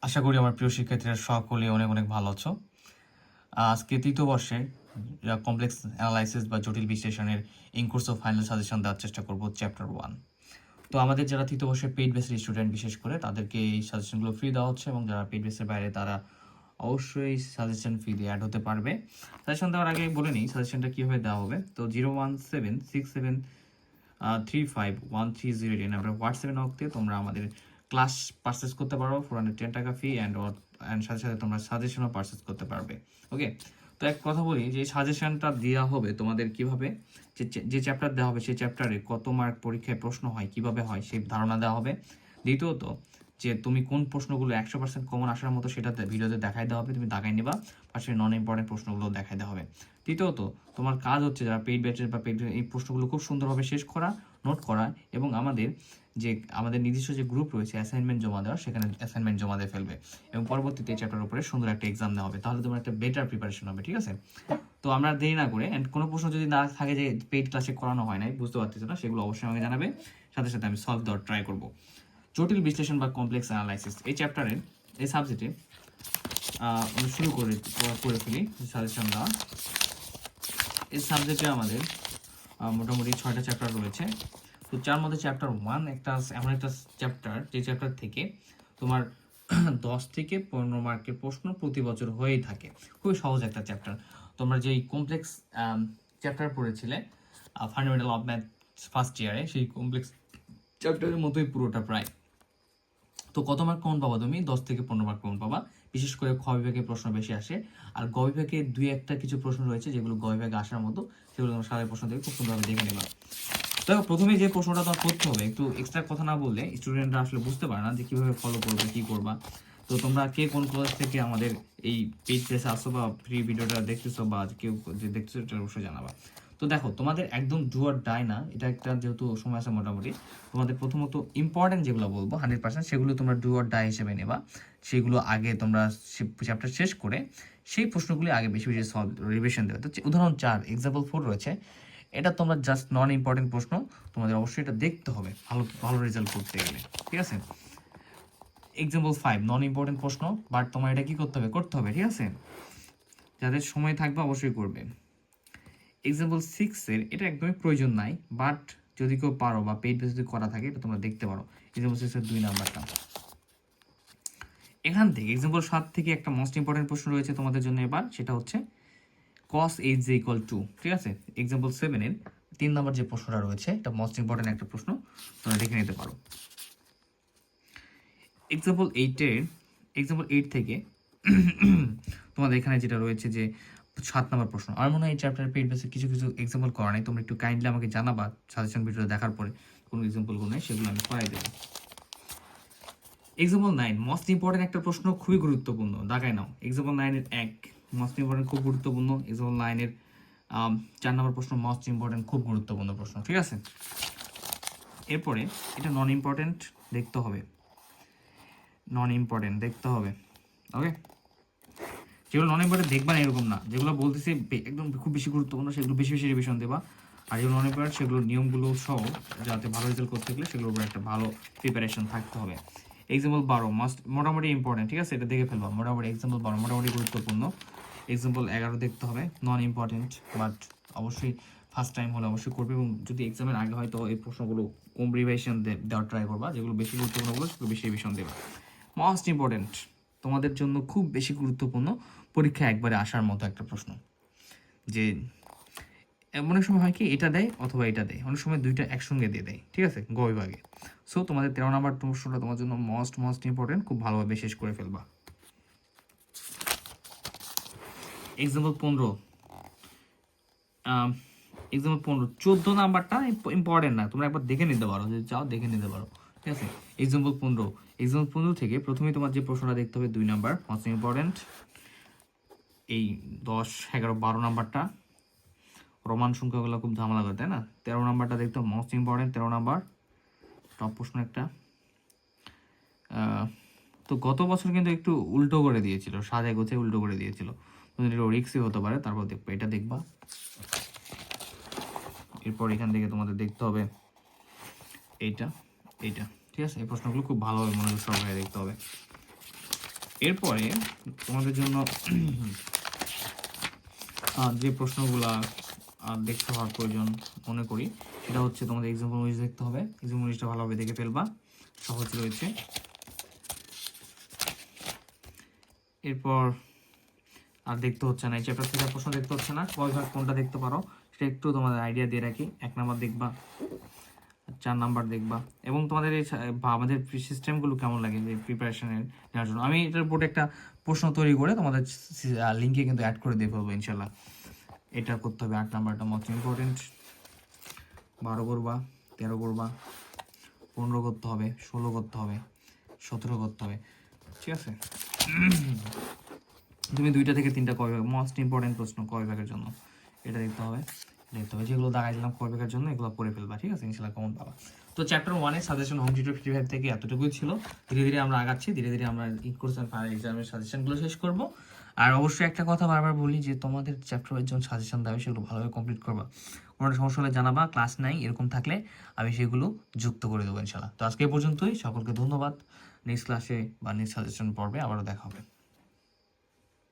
আশা করি আমার প্রিয় শিক্ষার্থীরা সকলে অনেক অনেক ভালো আছো। আজকে তৃতীয় বর্ষের কমপ্লেক্স অ্যানালাইসিস বা জটিল বিশ্লেষণের in course of final suggestion দেওয়ার চেষ্টা করব চ্যাপ্টার 1। তো আমাদের যারা তৃতীয় বর্ষের পেইড বেসের স্টুডেন্ট বিশেষ করে তাদেরকে এই সাজেশনগুলো ফ্রি দেওয়া হচ্ছে, এবং যারা পেইড বেসের বাইরে তারা অবশ্যই সাজেশন ফি দিয়ে অ্যাড হতে পারবে। সাজেশন দেওয়ার আগে বলে নিই সাজেশনটা কীভাবে দেওয়া হবে। তো 01767351308 এই নাম্বারে হোয়াটসঅ্যাপে নক দিয়ে তোমরা আমাদের ক্লাস পারচেস করতে পারো 410 টাকা ফি, অ্যান্ড সাথে সাথে তোমরা সাজেশনও পারচেস করতে পারবে। ওকে, তো এক কথা বলি যে সাজেশনটা দেওয়া হবে তোমাদের কিভাবে, যে চ্যাপ্টার দেওয়া হবে সেই চ্যাপ্টারে কত মার্ক পরীক্ষায় প্রশ্ন হয়, কিভাবে হয় সেই ধারণা দেওয়া হবে। দ্বিতীয়ত যে তুমি কোন প্রশ্নগুলো 100% কমন আসার মতো সেটা ভিডিওতে দেখাই দেওয়া হবে, তুমি দেখাই নিবা, পাশে নন ইম্পর্টেন্ট প্রশ্নগুলো দেখাই দেওয়া হবে। তৃতীয়ত তোমার কাজ হচ্ছে যারা পেইড ব্যাচের বা পেইড এই প্রশ্নগুলো খুব সুন্দরভাবে শেষ করা, নোট করা, এবং আমাদের নিজস্ব যে গ্রুপ রয়েছে অ্যাসাইনমেন্ট জমা দেওয়ার, সেখানে অ্যাসাইনমেন্ট জমা দিয়ে ফেলবে, এবং পরবর্তীতে এই চ্যাপ্টার উপরে সুন্দর একটা এক্সাম দেওয়া হবে। তাহলে তোমার একটা বেটার প্রিপারেশন হবে। ঠিক আছে, তো আমরা দেরি না করে, অ্যান্ড কোনো প্রশ্ন যদি না থাকে যে পেইড ক্লাসে করানো হয় নাই, বুঝতে পারতেছো না, সেগুলো অবশ্যই আমাকে জানাবে, সাথে সাথে আমি সলভ দেওয়ার ট্রাই করবো। জটিল বিশ্লেষণ বা কমপ্লেক্স অ্যানালাইসিস এই চ্যাপ্টারের এই সাবজেক্টে আমরা শুরু করে ফেলি সাজেশন দেওয়া। এই সাবজেক্টে আমাদের মোটামুটি 6টা চ্যাপ্টার রয়েছে। তো যার মধ্যে চ্যাপ্টার 1 এমন একটা চ্যাপ্টার, যে চ্যাপ্টার থেকে তোমার 10 থেকে 15 মার্কের প্রশ্ন প্রতি বছর হয়েই থাকে। খুবই সহজ একটা চ্যাপ্টার। তোমরা যেই কমপ্লেক্স চ্যাপ্টার পড়েছিলে ফান্ডামেন্টাল অফ ম্যাথ ফার্স্ট ইয়ারে, সেই কমপ্লেক্স চ্যাপ্টারের মতোই পুরোটা প্রায়। তো কত মার্ক কমন পাবা তুমি? 10 থেকে 15 মার্ক কমন পাবা। বিশেষ করে খ বিভাগে প্রশ্ন বেশি আসে, আর গ বিভাগে দুই একটা কিছু প্রশ্ন রয়েছে যেগুলো গ বিভাগে আসার মতো, সেগুলো তোমার সারা প্রশ্ন থেকে খুব সুন্দরভাবে দেখে নেবা। তো প্রথমে যে প্রশ্নটা তোমার করতে হবে, একটু এক্সট্রা কথা না বললে স্টুডেন্টরা আসলে বুঝতে পারে না যে কীভাবে ফলো করবে, কী করবা। তো তোমরা কে কোন কলেজ থেকে আমাদের এই পেজ পেজে আসো বা ফ্রি ভিডিওটা দেখতেছো, বা কেউ যে দেখতেছো, এটা অবশ্যই জানাবা। তো দেখো, তোমাদের একদম ডু অর ডাই না, এটা একটা যেহেতু সময় আছে মোটামুটি, তোমাদের প্রথমত ইম্পর্টেন্ট যেগুলো বলবো 100% সেগুলো তোমরা ডু অর ডাই হিসেবে নেবা। সেগুলো আগে তোমরা চ্যাপ্টার শেষ করে সেই প্রশ্নগুলি আগে বেশি বেশি সলভ রিভিশন দেবে। তো উদাহরণ 4 এক্সাম্পল 4 রয়েছে, এটা তোমরা জাস্ট নন ইম্পর্টেন্ট প্রশ্ন, তোমাদের অবশ্যই এটা দেখতে হবে ভালো ভালো রেজাল্ট করতে গেলে। ঠিক আছে, এক্সাম্পল 5 নন ইম্পর্টেন্ট প্রশ্ন, বাট তোমার এটা কি করতে হবে, ঠিক আছে, যাদের সময় থাকবে অবশ্যই করবে। এক্সাম্পল 6 এটা একদমই প্রয়োজন নাই, বাট যদি কেউ পারো বা পেইড বেস যদি করা থাকে এটা তোমরা দেখতে পারো। এক্সাম্পল 6 2 নাম্বারটা এখান থেকে। এক্সাম্পল 7 থেকে একটা মোস্ট ইম্পর্টেন্ট প্রশ্ন রয়েছে তোমাদের জন্য এবার, সেটা হচ্ছে cos h = 2। ঠিক আছে, এক্সাম্পল 7 3 নম্বর যে প্রশ্নটা রয়েছে, এটা মোস্ট ইম্পর্টেন্ট একটা প্রশ্ন, তোমরা দেখে নিতে পারো। এক্সাম্পল 8 থেকে তোমাদের এখানে যেটা রয়েছে যে 7 নম্বর প্রশ্ন। আমার মনে হয় এই চ্যাপ্টারের পেইড বেসে কিছু কিছু এক্সাম্পল করা নেই, তোমরা একটু কাইন্ডলি আমাকে জানাবা সাজেশন ভিডিওটা দেখার পরে কোনো এক্সাম্পলগুলো নেই, সেগুলো আমি করাই দেবো। এক্সাম্পল 9 মোস্ট ইম্পর্টেন্ট একটা প্রশ্ন, খুবই গুরুত্বপূর্ণ, দাগায় নাও। এক্সাম্পল 9 মোস্ট ইম্পর্টেন্ট, খুব গুরুত্বপূর্ণ। এক্সাম্পল 9 4 নম্বর প্রশ্ন মোস্ট ইম্পর্টেন্ট, খুব গুরুত্বপূর্ণ প্রশ্ন। ঠিক আছে, এরপরে এটা নন ইম্পর্টেন্ট দেখতে হবে, ওকে। যেগুলো নন ইম্পর্টেন্ট দেখবা না এরকম না, যেগুলো বলতেছি একদম খুব বেশি গুরুত্বপূর্ণ সেগুলো বেশি বেশি রিভিশন দেবা, আর যেগুলো নন ইম্পর্টেন্ট সেগুলোর নিয়মগুলো সহ যাতে ভালো রেজাল্ট করতে গেলে সেগুলোর উপর একটা ভালো প্রিপারেশন থাকতে হবে। এক্সাম্পল 12 মোটামুটি ইম্পর্টেন্ট, ঠিক আছে, এটা দেখে ফেলবা মোটামুটি। এক্সাম্পল 12 মোটামুটি গুরুত্বপূর্ণ। এক্সাম্পল 11 দেখতে হবে, নন ইম্পর্টেন্ট, বাট অবশ্যই ফার্স্ট টাইম হলে অবশ্যই করবে, এবং যদি এক্সামের আগে হয় তো এই প্রশ্নগুলো কম রিভিশন দেওয়ার ট্রাই করবা, যেগুলো বেশি গুরুত্বপূর্ণ সেগুলো বেশি রিভিশন দেবা। মোস্ট ইম্পর্টেন্ট তোমাদের জন্য খুব বেশি গুরুত্বপূর্ণ, পরীক্ষা একবারে আসার মতো একটা প্রশ্ন, যে অনেক সময় হয় কি এটা দেয় অথবা এটা দেয়, অনেক সময় দুইটা একসঙ্গে দিয়ে দেয়। ঠিক আছে, গ বিভাগে। সো তোমাদের 13 নম্বর প্রশ্নটা তোমার জন্য মোস্ট ইম্পর্টেন্ট, খুব ভালোভাবে শেষ করে ফেলবা। এক্সাম্পল 15 14 নাম্বারটা ইম্পর্টেন্ট না, তোমরা একবার দেখে নিতে পারো, যদি চাও দেখে নিতে পারো। ঠিক আছে, এক্সাম্পল 15 থেকে প্রথমেই তোমার যে প্রশ্নটা দেখতে হবে 2 নাম্বার মোস্ট ইম্পর্টেন্ট। এই 10, 11, 12 নাম্বারটা রোমান সংখ্যাগুলো খুব ঝামেলা করে, তাই না? 13 নাম্বারটা দেখতে মোস্ট ইম্পর্টেন্ট, 13 নাম্বার টপ প্রশ্ন একটা। তো গত বছর কিন্তু একটু উল্টো করে দিয়েছিল, সাজায় গোছে উল্টো করে দিয়েছিল, একটু রিক্সই হতে পারে, তারপর দেখবো এটা দেখবা। এরপর এখান থেকে তোমাদের দেখতে হবে এইটা। ঠিক আছে, এই প্রশ্নগুলো খুব ভালোভাবে মনোযোগ সহকারে দেখতে হবে। এরপরে তোমাদের জন্য যে প্রশ্নগুলা দেখতে হওয়ার প্রয়োজন মনে করি সেটা হচ্ছে তোমাদের এক্সাম্পল ইংলিশ দেখতে হবে। এক্সাম্পল ইংলিশটা ভালোভাবে দেখে ফেলবা, সহজ রয়েছে। এরপর আর দেখতে হচ্ছে না, এই চ্যাপ্টার থেকে প্রশ্ন দেখতে হচ্ছে না। কয় ভাগ কোনটা দেখতে পারো সেটা একটু তোমাদের আইডিয়া দিয়ে রাখি। 1 নাম্বার দেখবা, 4 নাম্বার দেখবা, এবং তোমাদের এই আমাদের সিস্টেমগুলো কেমন লাগে যে প্রিপারেশনের নেওয়ার জন্য। আমি এটার উপরে একটা প্রশ্ন তৈরি করে তোমাদের লিঙ্কে কিন্তু অ্যাড করে দিয়ে ফেলবো ইনশাল্লাহ। এটা করতে হবে। 8 নাম্বারটা মোস্ট ইম্পর্টেন্ট। 12 করবা, 13 করবা, 15 করতে হবে, 16 করতে হবে, 17 করতে হবে, ঠিক আছে। তুমি 2টা থেকে 3টা কয় ভাগ, মোস্ট ইম্পর্টেন্ট প্রশ্ন কয় ভাগের জন্য এটা দেখতে হবে। যেগুলো দাগাই দিলাম কয় ভাগের জন্য এগুলো পড়ে ফেলবা, ঠিক আছে, ইনশাল্লাহ কমন পাবা। তো চ্যাপ্টার 1-এর সাজেশন হোম টিউটর 55 থেকে এতটুকুই ছিল। ধীরে ধীরে আমরা আগাচ্ছি, ধীরে ধীরে আমরা কোর্স অ্যান্ড ফাইনাল এক্সামের সাজেশনগুলো শেষ করব। আর অবশ্যই একটা কথা বারবার বলি যে তোমাদের চ্যাপ্টারের জন্য সাজেশন দেবে সেগুলো ভালোভাবে কমপ্লিট করবা। কোনো সমস্যা হলে জানাবা, ক্লাস নাই এরকম থাকলে আমি সেগুলো যুক্ত করে দেবো ইনশাল্লাহ। তো আজকে এই পর্যন্তই, সকলকে ধন্যবাদ। নেক্সট ক্লাসে বা নেক্সট সাজেশন পর্বে আবারও দেখা হবে।